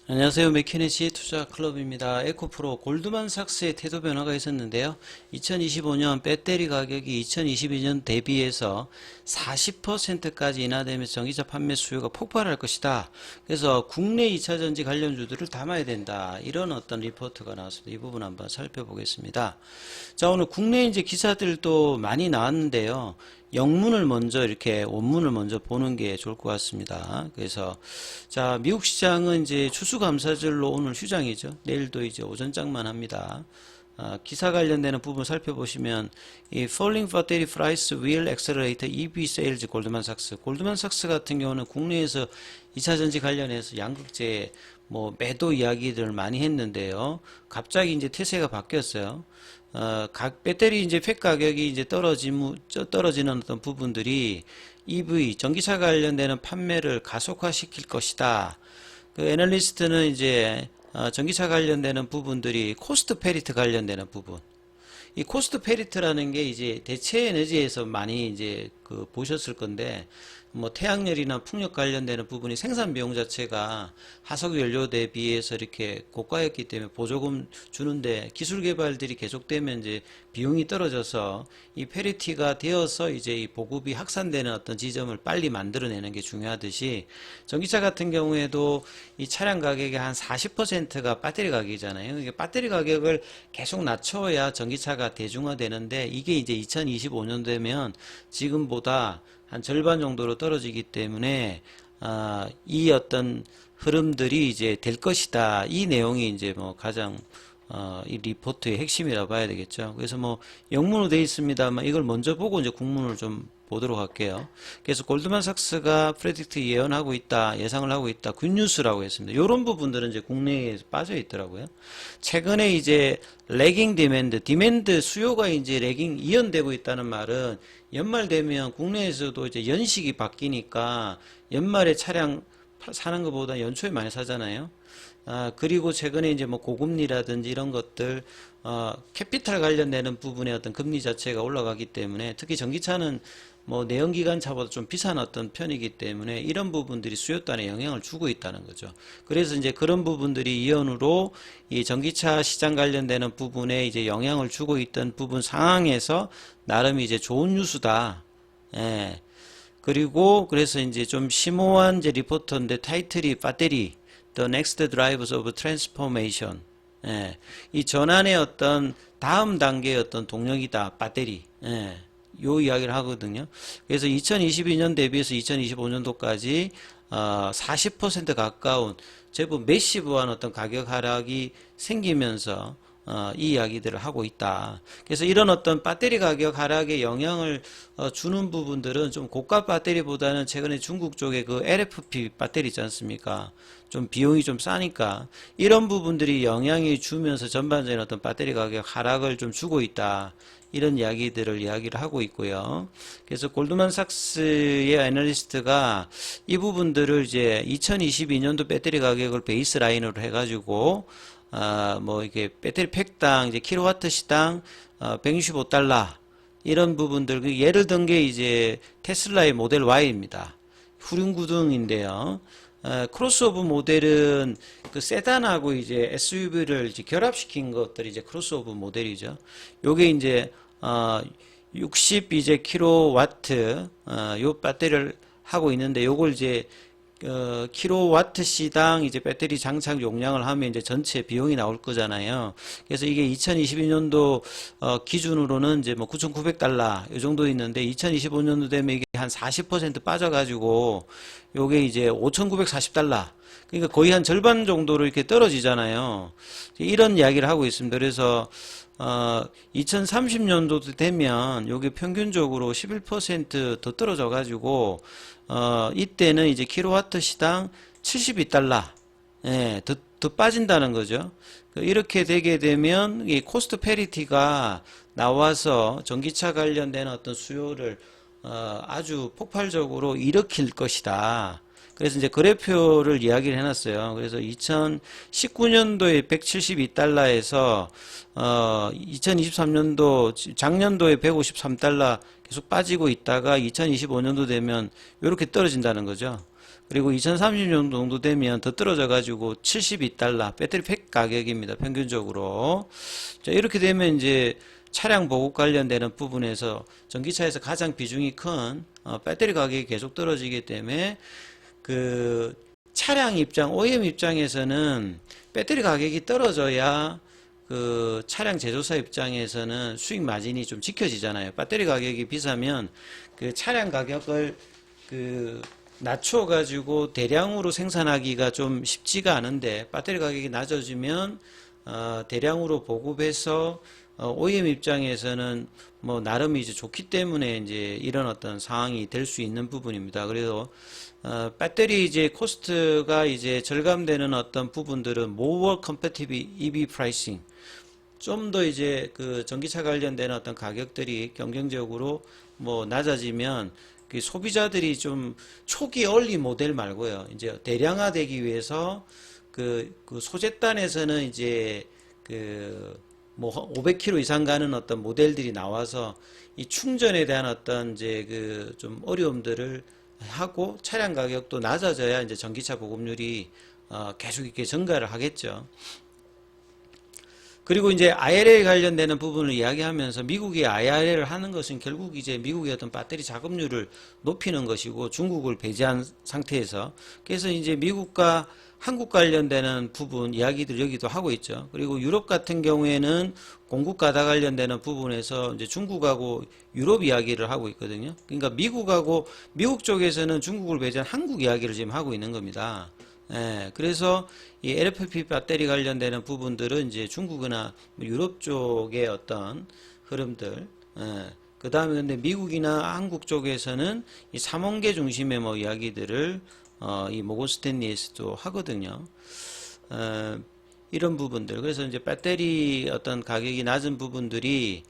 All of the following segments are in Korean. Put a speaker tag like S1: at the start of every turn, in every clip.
S1: 안녕하세요. 맥키네시 투자클럽입니다. 에코프로 골드만삭스의 태도 변화가 있었는데요. 2025년 배터리 가격이 2022년 대비해서 40%까지 인하되면서 전기차 판매 수요가 폭발할 것이다. 그래서 국내 2차전지 관련주들을 담아야 된다. 이런 어떤 리포트가 나왔습니다. 이 부분 한번 살펴보겠습니다. 자, 오늘 국내 이제 기사들도 많이 나왔는데요. 영문을 먼저 이렇게 원문을 먼저 보는 게 좋을 것 같습니다. 그래서 자, 미국 시장은 이제 추수감사절로 오늘 휴장이죠. 내일도 이제 오전장만 합니다. 기사 관련되는 부분 살펴보시면 이 Falling Battery Price Will Accelerate EV Sales 골드만삭스. 골드만삭스 같은 경우는 국내에서 2차전지 관련해서 양극재 뭐 매도 이야기들을 많이 했는데요. 갑자기 이제 태세가 바뀌었어요. 각 배터리 이제 팩 가격이 이제 떨어지는 어떤 부분들이 EV 전기차 관련되는 판매를 가속화시킬 것이다. 그 애널리스트는 이제 전기차 관련되는 부분들이 코스트 페리트 관련되는 부분. 이 코스트 페리트라는 게 이제 대체 에너지에서 많이 이제 그 보셨을 건데 뭐 태양열이나 풍력 관련되는 부분이 생산 비용 자체가 하석 연료 대비해서 이렇게 고가였기 때문에 보조금 주는데 기술 개발들이 계속되면 이제 비용이 떨어져서 이 페리티가 되어서 이제 이 보급이 확산되는 어떤 지점을 빨리 만들어내는 게 중요하듯이 전기차 같은 경우에도 이 차량 가격의 한 40%가 배터리 가격이잖아요. 이게 배터리 가격을 계속 낮춰야 전기차가 대중화되는데 이게 이제 2025년 되면 지금보다 한 절반 정도로 떨어지기 때문에 이 어떤 흐름들이 이제 될 것이다. 이 내용이 이제 뭐 가장 이 리포트의 핵심이라고 봐야 되겠죠. 그래서 뭐 영문으로 되어 있습니다만 이걸 먼저 보고 이제 국문을 좀 보도록 할게요. 그래서 골드만삭스가 프레딕트 예언하고 있다, 예상을 하고 있다, 굿뉴스라고 했습니다. 이런 부분들은 이제 국내에 빠져 있더라고요. 최근에 이제 레깅 디맨드 수요가 이제 레깅 이연되고 있다는 말은 연말 되면 국내에서도 이제 연식이 바뀌니까 연말에 차량 사는 것보다 연초에 많이 사잖아요. 그리고 최근에 이제 뭐 고금리라든지 이런 것들, 캐피탈 관련되는 부분의 어떤 금리 자체가 올라가기 때문에 특히 전기차는 뭐 내연기관차보다 좀 비싼 어떤 편이기 때문에 이런 부분들이 수요단에 영향을 주고 있다는 거죠. 그래서 이제 그런 부분들이 이연으로 이 전기차 시장 관련되는 부분에 이제 영향을 주고 있던 부분 상황에서 나름 이제 좋은 뉴스다. 예. 그리고 그래서 이제 좀 심오한 이제 리포터인데 타이틀이 배터리 The Next Drivers of Transformation. 예, 이 전환의 어떤 다음 단계의 어떤 동력이다. 배터리. 예, 요 이야기를 하거든요. 그래서 2022년 대비해서 2025년도까지 40% 가까운 제법 매시브한 어떤 가격 하락이 생기면서 이 이야기들을 하고 있다. 그래서 이런 어떤 배터리 가격 하락에 영향을 주는 부분들은 좀 고가 배터리보다는 최근에 중국 쪽에 그 LFP 배터리 있지 않습니까? 좀 비용이 좀 싸니까 이런 부분들이 영향이 주면서 전반적인 어떤 배터리 가격 하락을 좀 주고 있다. 이런 이야기를 하고 있고요. 그래서 골드만삭스의 애널리스트가 이 부분들을 이제 2022년도 배터리 가격을 베이스 라인으로 해가지고 뭐 이게 배터리 팩당 이제 킬로와트 시당 165달러 이런 부분들 그 예를 든 게 이제 테슬라의 모델 Y입니다. 후륜구동인데요. 크로스오버 모델은 그 세단하고 이제 SUV를 이제 결합시킨 것들이 이제 크로스오버 모델이죠. 요게 이제 60 이제 킬로와트 요 배터리를 하고 있는데 요걸 이제 킬로와트 시당 이제 배터리 장착 용량을 하면 이제 전체 비용이 나올 거잖아요. 그래서 이게 2022년도 기준으로는 이제 뭐 9,900달러 이 정도 있는데 2025년도 되면 이게 한 40% 빠져가지고 요게 이제 5,940달러. 그러니까 거의 한 절반 정도로 이렇게 떨어지잖아요. 이런 이야기를 하고 있습니다. 그래서 2030년도 되면 요게 평균적으로 11% 더 떨어져 가지고 이때는 이제 킬로와트 시당 72달러 예, 더 빠진다는 거죠. 이렇게 되게 되면 이 코스트 페리티가 나와서 전기차 관련된 어떤 수요를 아주 폭발적으로 일으킬 것이다. 그래서 이제 거래표를 이야기를 해놨어요. 그래서 2019년도에 172달러에서 2023년도 작년도에 153달러 계속 빠지고 있다가 2025년도 되면 이렇게 떨어진다는 거죠. 그리고 2030년 정도 되면 더 떨어져 가지고 72달러 배터리 팩 가격입니다. 평균적으로. 자, 이렇게 되면 이제 차량 보급 관련되는 부분에서 전기차에서 가장 비중이 큰 배터리 가격이 계속 떨어지기 때문에 그 차량 입장, OEM 입장에서는 배터리 가격이 떨어져야 그 차량 제조사 입장에서는 수익 마진이 좀 지켜지잖아요. 배터리 가격이 비싸면 그 차량 가격을 그 낮춰 가지고 대량으로 생산하기가 좀 쉽지가 않은데 배터리 가격이 낮아지면 대량으로 보급해서 OEM 입장에서는 뭐 나름 이제 좋기 때문에 이제 이런 어떤 상황이 될 수 있는 부분입니다. 그래서 배터리 이제 코스트가 이제 절감되는 어떤 부분들은 more competitive EV pricing, 좀 더 이제 그 전기차 관련된 어떤 가격들이 경쟁적으로 뭐 낮아지면 그 소비자들이 좀 초기 얼리 모델 말고요. 이제 대량화되기 위해서 그 소재단에서는 이제 그 뭐 500km 이상 가는 어떤 모델들이 나와서 이 충전에 대한 어떤 이제 그 좀 어려움들을 하고 차량 가격도 낮아져야 이제 전기차 보급률이 계속 이렇게 증가를 하겠죠. 그리고 이제 IRA 관련되는 부분을 이야기하면서 미국이 IRA를 하는 것은 결국 이제 미국의 어떤 배터리 작업률을 높이는 것이고 중국을 배제한 상태에서, 그래서 이제 미국과 한국 관련되는 부분 이야기들 여기도 하고 있죠. 그리고 유럽 같은 경우에는 공급 가다 관련되는 부분에서 이제 중국하고 유럽 이야기를 하고 있거든요. 그러니까 미국 쪽에서는 중국을 배제한 한국 이야기를 지금 하고 있는 겁니다. 예, 그래서 이 LFP 배터리 관련되는 부분들은 이제 중국이나 유럽 쪽의 어떤 흐름들, 그 다음에 근데 미국이나 한국 쪽에서는 이 3원계 중심의 뭐 이야기들을 이 모건 스탠리에서도 하거든요. 이런 부분들. 그래서 이제 배터리 어떤 가격이 낮은 부분들이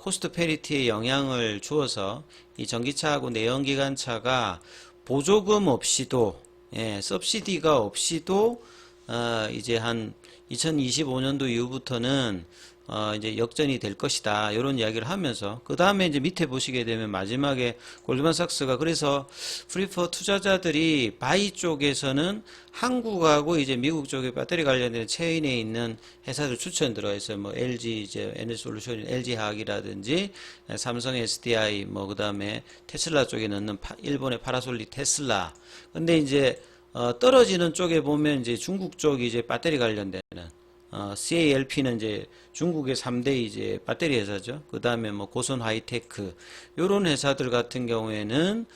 S1: 코스트 페리티에 영향을 주어서 이 전기차하고 내연기관차가 보조금 없이도, 예, 서브시디가 없이도 이제 한 2025년도 이후부터는 이제 역전이 될 것이다, 이런 이야기를 하면서, 그 다음에 이제 밑에 보시게 되면 마지막에 골드만삭스가, 그래서 프리퍼 투자자들이 바이 쪽에서는 한국하고 이제 미국 쪽에 배터리 관련된 체인에 있는 회사들 추천 들어있어요. 뭐 LG 이제 에너지솔루션, LG 화학이라든지 삼성 SDI, 뭐 그다음에 테슬라 쪽에 넣는 일본의 파라솔릭 테슬라. 근데 이제 떨어지는 쪽에 보면 이제 중국 쪽이 이제 배터리 관련되는 CALP는 이제 중국의 3대 이제 배터리 회사죠. 그 다음에 뭐 고선 하이테크, 요런 회사들 같은 경우에는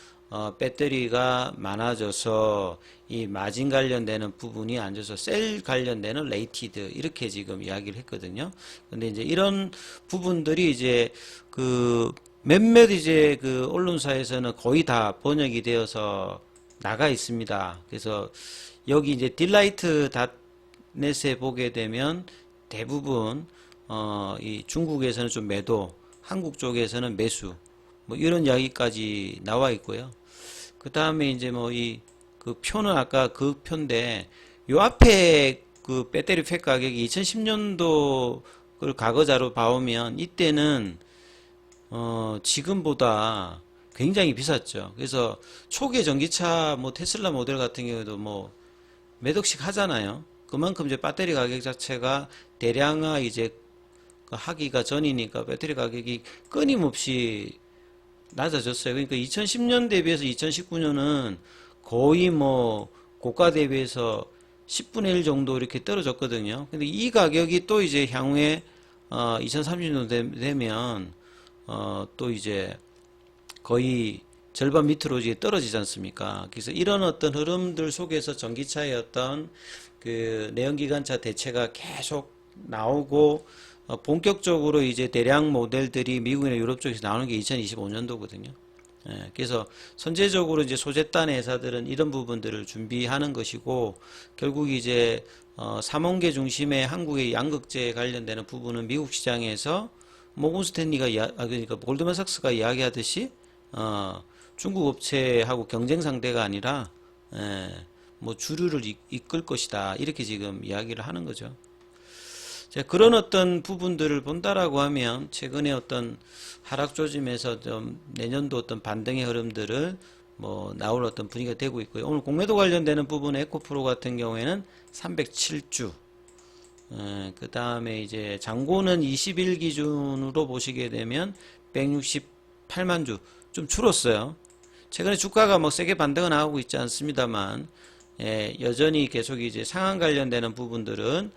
S1: 배터리가 많아져서 이 마진 관련되는 부분이 안 좋아서 셀 관련되는 레이티드, 이렇게 지금 이야기를 했거든요. 근데 이제 이런 부분들이 이제 그 몇몇 이제 그 언론사에서는 거의 다 번역이 되어서 나가 있습니다. 그래서 여기 이제 딜라이트 닷넷에 보게 되면 대부분 이 중국에서는 좀 매도, 한국 쪽에서는 매수, 뭐 이런 이야기까지 나와 있고요. 그 다음에 이제 뭐 그 표는 아까 그 표인데, 요 앞에 그 배터리 팩 가격이 2010년도 그 과거자로 봐오면 이때는 지금보다 굉장히 비쌌죠. 그래서 초기의 전기차 뭐 테슬라 모델 같은 경우에도 뭐 몇 억씩 하잖아요. 그만큼 이제 배터리 가격 자체가 대량화 이제 하기가 전이니까 배터리 가격이 끊임없이 낮아졌어요. 그러니까 2010년 대비해서 2019년은 거의 뭐 고가 대비해서 10분의 1 정도 이렇게 떨어졌거든요. 근데 이 가격이 또 이제 향후에 2030년 되면 또 이제 거의 절반 밑으로 이제 떨어지지 않습니까? 그래서 이런 어떤 흐름들 속에서 전기차의 어떤 그 내연기관차 대체가 계속 나오고 본격적으로 이제 대량 모델들이 미국이나 유럽 쪽에서 나오는 게 2025년도거든요. 예, 그래서 선제적으로 이제 소재단의 회사들은 이런 부분들을 준비하는 것이고, 결국 이제 3원계 중심의 한국의 양극재 관련되는 부분은 미국 시장에서 모건 스탠리가 그러니까 골드만삭스가 이야기하듯이 중국 업체하고 경쟁 상대가 아니라 뭐 주류를 이끌 것이다, 이렇게 지금 이야기를 하는 거죠. 자, 그런 어떤 부분들을 본다라고 하면 최근에 어떤 하락 조짐에서 좀 내년도 어떤 반등의 흐름들을 나올 어떤 분위기가 되고 있고요. 오늘 공매도 관련되는 부분 에코프로 같은 경우에는 307주. 그 다음에 이제 잔고는 20일 기준으로 보시게 되면 168만 주. 좀 줄었어요. 최근에 주가가 세게 반등은 나오고 있지 않습니다만, 여전히 계속 이제 상한 관련되는 부분들은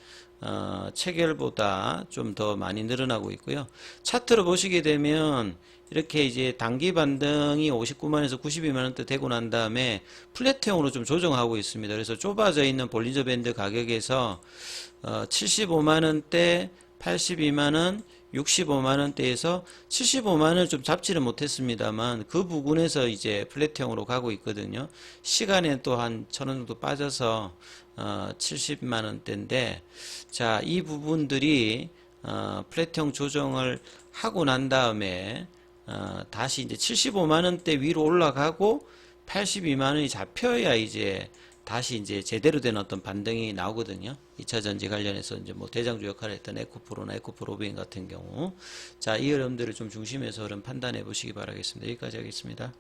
S1: 체결보다 좀 더 많이 늘어나고 있고요. 차트로 보시게 되면 이렇게 이제 단기 반등이 59만에서 92만원대 되고 난 다음에 플랫형으로 좀 조정하고 있습니다. 그래서 좁아져 있는 볼린저 밴드 가격에서 75만원대, 82만원, 65만원대에서 75만원을 좀 잡지는 못했습니다만 그 부분에서 이제 플랫형으로 가고 있거든요. 시간에 또 한 1,000원 정도 빠져서 70만원대인데, 자, 이 부분들이 플랫형 조정을 하고 난 다음에 다시 이제 75만원대 위로 올라가고 82만원이 잡혀야 이제 다시 이제 제대로 된 어떤 반등이 나오거든요. 2차 전지 관련해서 이제 대장주 역할을 했던 에코프로나 에코프로비인 같은 경우. 자, 이 흐름들을 좀 중심에서 흐름 판단해 보시기 바라겠습니다. 여기까지 하겠습니다.